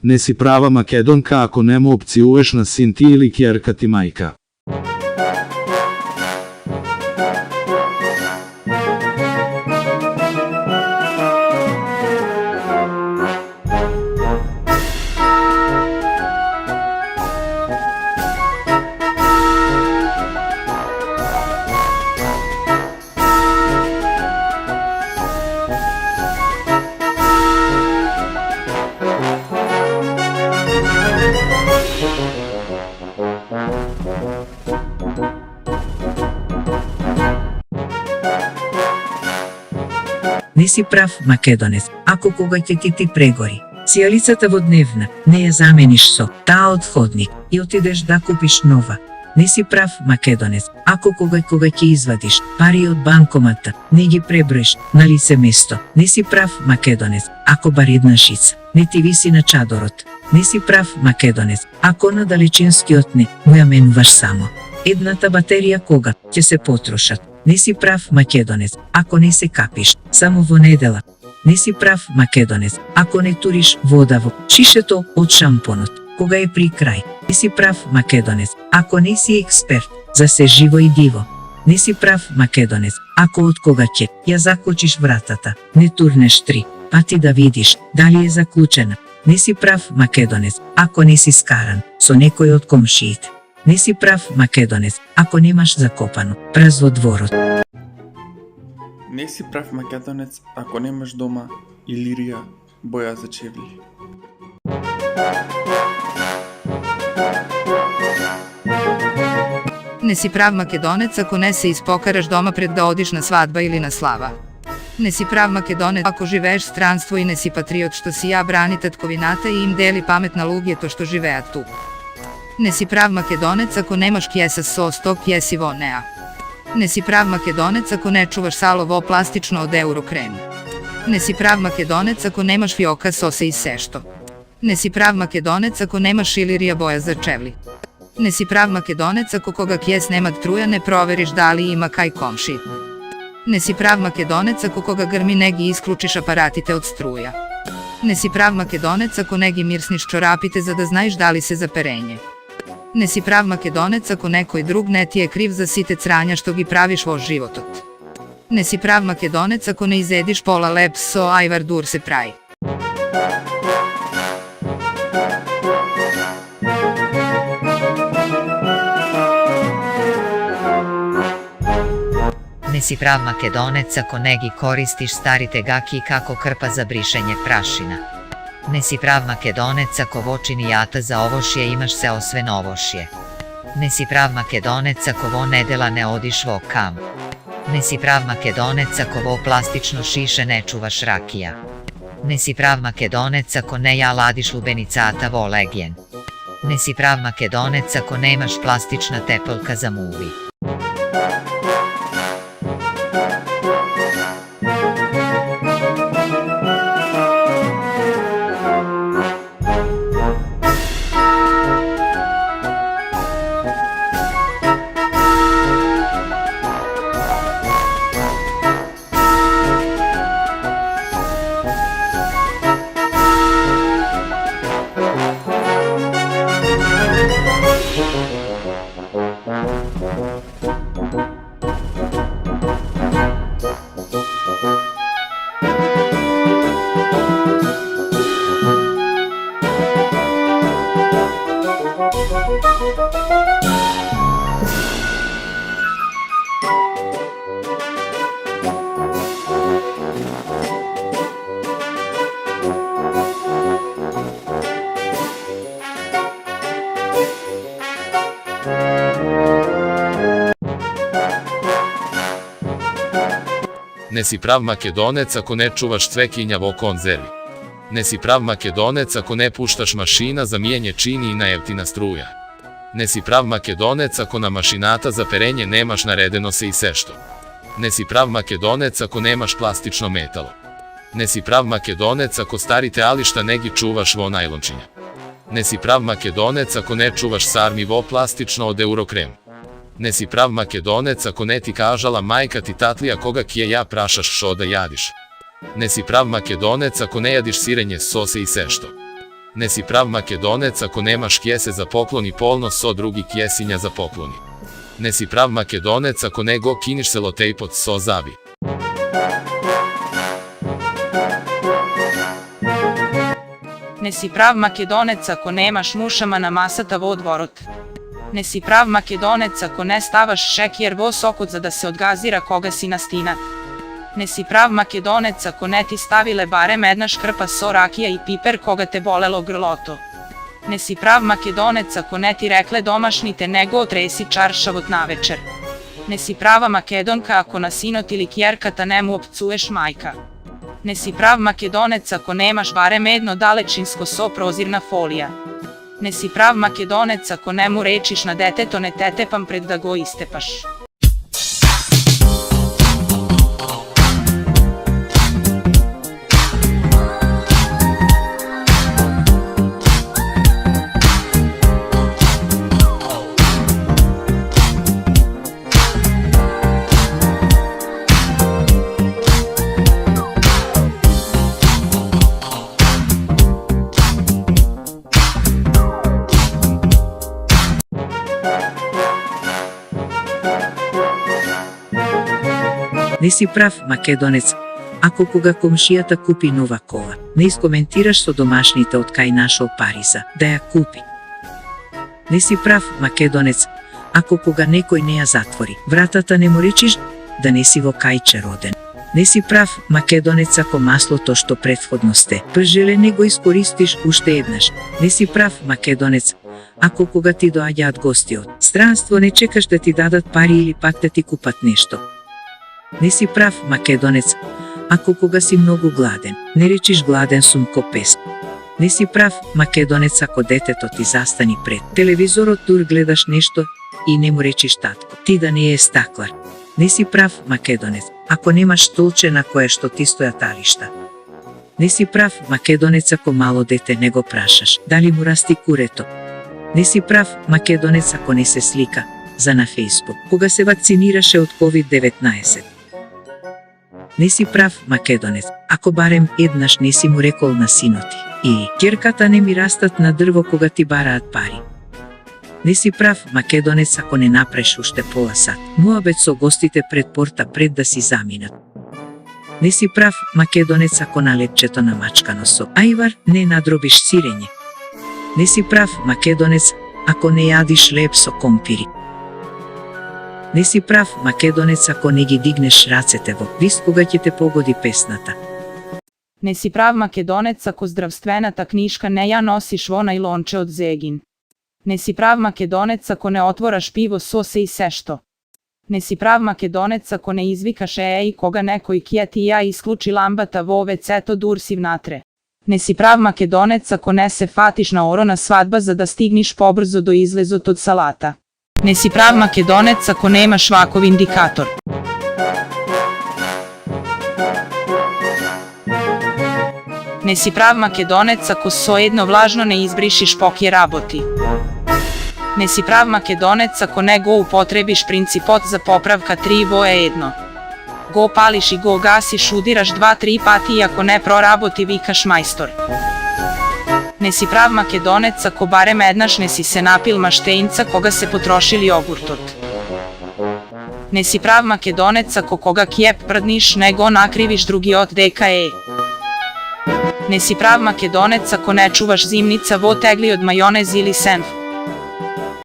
Ne si prava Makedonka ako nemo opcijuješ na sin ti ili kjerka ti majka. Не си прав, Македонец, ако кога ќе ти прегори, сијалицата водневна, не ја замениш со таа од ходник и отидеш да купиш нова. Не си прав, Македонец, ако кога ќе извадиш пари од банкомата, не ги преброиш на лице место. Не си прав, Македонец, ако бар една шица не ти виси на чадорот. Не си прав, Македонец, ако на далечинскиот не му ја менуваш само едната батерија кога ќе се потрошат. Не си прав, Македонец, ако не се капиш само во недела. Не си прав, Македонец, ако не туриш вода во шишето од шампонот кога е при крај. Не си прав, Македонец, ако не си експерт за се живо и диво. Не си прав, Македонец, ако од кога ќе ја закочиш вратата, не турнеш 3 пати да видиш дали е заклучена. Не си прав, Македонец, ако не си скаран со некој од комшиите. Не си прав, Македонец, ако немаш закопано праз во дворот. Не си прав, Македонец, ако немаш дома илирија боја за чевли. Не си прав, Македонец, ако не се испокараш дома пред да одиш на свадба или на слава. Не си прав, Македонец, ако живееш в странство и не си патриот што си ја брани татковината и им дели памет на луѓето што живеат тук. Не си прав, Македонец, ако немаш кјеса со 100 кјеси во неа. Не си прав, Македонец, ако не чуваш сало во пластично од Еврокрем. Не си прав, Македонец, ако немаш фиока сосе и сешто. Не си прав, Македонец, ако немаш илирија боја за чевли. Не си прав, Македонец, ако кога кјес нема труја не провериш дали има кај комши. Не си прав, Македонец, ако кога грми не ги исклучиш апаратите од струја. Не си прав, Македонец, ако не ги мирсниш чорапите за да знаеш дали се за перење. Не си прав, Македонец, ако некој друг не ти е крив за сите црања што ги правиш во животот. Не си прав, Македонец, ако не изедиш пола леп со ајвар дур се прај. Не си прав, Македонец, ако не ги користиш старите гаки како крпа за бришење прашина. Не си прав, Македонец, ако во чинијата за овошје имаш се освен овошје. Не си прав, Македонец, ако во недела не одиш во кам. Не си прав, Македонец, ако во пластично шише не чуваш ракија. Не си прав, Македонец, ако не ја ладиш лубеницата во легјен. Не си прав, Македонец, ако немаш пластична тепелка за муви. Ne si prav Makedonec ako ne čuvaš cvekinja vo konzervi. Ne si prav Makedonec ako ne puštaš mašina za mijenje čini i na jeftina struja. Ne si prav Makedonec ako na mašinata za perenje nemaš naredeno se i sešto. Ne si prav Makedonec ako nemaš plastično metalo. Ne si prav Makedonec ako starite ališta negi čuvaš vo najlončinja. Ne si prav Makedonec ako ne čuvaš sarmi vo plastično od Eurokrem. Ne si prav Makedonec ako ne ti kažala majka ti tatlija koga kje ja prašaš šo da jadiš. Ne si prav Makedonec ako ne jadiš sirenje sose i sešto. Ne si prav Makedonec ako nemaš kjese za poklon i polno so drugi kjesinja za pokloni. Ne si prav Makedonec ako ne go kiniš selotejpot so zavi. Ne si prav Makedonec ako nemaš mušama na masata vodvorot. Ne si prav Makedonec ako ne stavaš šekjer vo sokot za da se odgazira koga si nastinat. Ne si prav Makedonec ako ne ti stavile barem jedna škrpa so rakija i piper koga te bolelo grloto. Ne si prav Makedonec ako ne ti rekle domašnite nego otresi čaršavot navečer. Ne si prava Makedonka ako na sinot ili kjerkata nemu opcuješ majka. Ne si prav Makedonec ako nemaš barem jedno dalečinsko so prozirna folija. Ne si prav Makedonec ako nemu rečiš na deteto ne tetepam pred da go istepaš. Не си прав Македонец, ако кога комшијата купи нова кола, не искоментираш со домашните од кај нашол париза, да ја купи. Не си прав Македонец, ако кога некој не ја затвори, вратата не му речиш да не си во кајче роден. Не си прав Македонец ако маслото што претходно сте пржеле не го искористиш уште еднаш. Не си прав Македонец, ако кога ти доаѓаат гости од странство не чекаш да ти дадат пари или пак да ти купат нешто. Не си прав Македонец, ако кога си многу гладен, не речиш гладен сум ко пес. Не си прав Македонец ако детето ти застани пред телевизорот тур гледаш нешто и не му речиш татко, ти да не е стаклар. Не си прав Македонец, ако немаш столче на кое што ти стојат алишта. Не си прав Македонец ако мало дете не го прашаш, дали му расти курето. Не си прав Македонец ако не се слика за на Фейсбук, кога се вакцинираше од COVID-19. Не си прав Македонец, ако барем еднаш не си му рекол на синоти и ќерката не ми растат на дрво кога ти бараат пари. Не си прав Македонец ако не напреш уште пола сат муабет со гостите пред порта пред да си заминат. Не си прав Македонец ако на лепчето на мачкано со ајвар не надробиш сирење. Не си прав Македонец ако не јадиш леп со компири. Не си прав Македонец ако не ги дигнеш рацете во вис кога ќе те погоди песната. Не си прав Македонец ако здравствената книжка не ја носиш во најлонче од зегин. Не си прав Македонец ако не отвораш пиво сосе и сешто. Не си прав Македонец ако не извикаш и кога некој кија ти ја исклучи ламбата во вецето дурсив натре. Не си прав Македонец ако не се фатиш на оро на свадба за да стигниш побрзо до излезот од салата. Не си прав Македонец ако немаш ваков индикатор. Не си прав Македонец ако со едно влажно не избришиш поке работи. Не си прав Македонец ако не го употребиш принципот за поправка 3 во едно. Го палиш и го гасиш, удираш 2-3 пати и ако не проработи викаш мајстор. Не си прав Македонец ако барем еднаш не си се напил маштеинца кога се потрошил јогуртот. Не си прав Македонец ако кога кјеп прдниш не го накривиш другиот дека е. Не си прав Македонец ако не чуваш зимница во тегли од мајонез или сенф.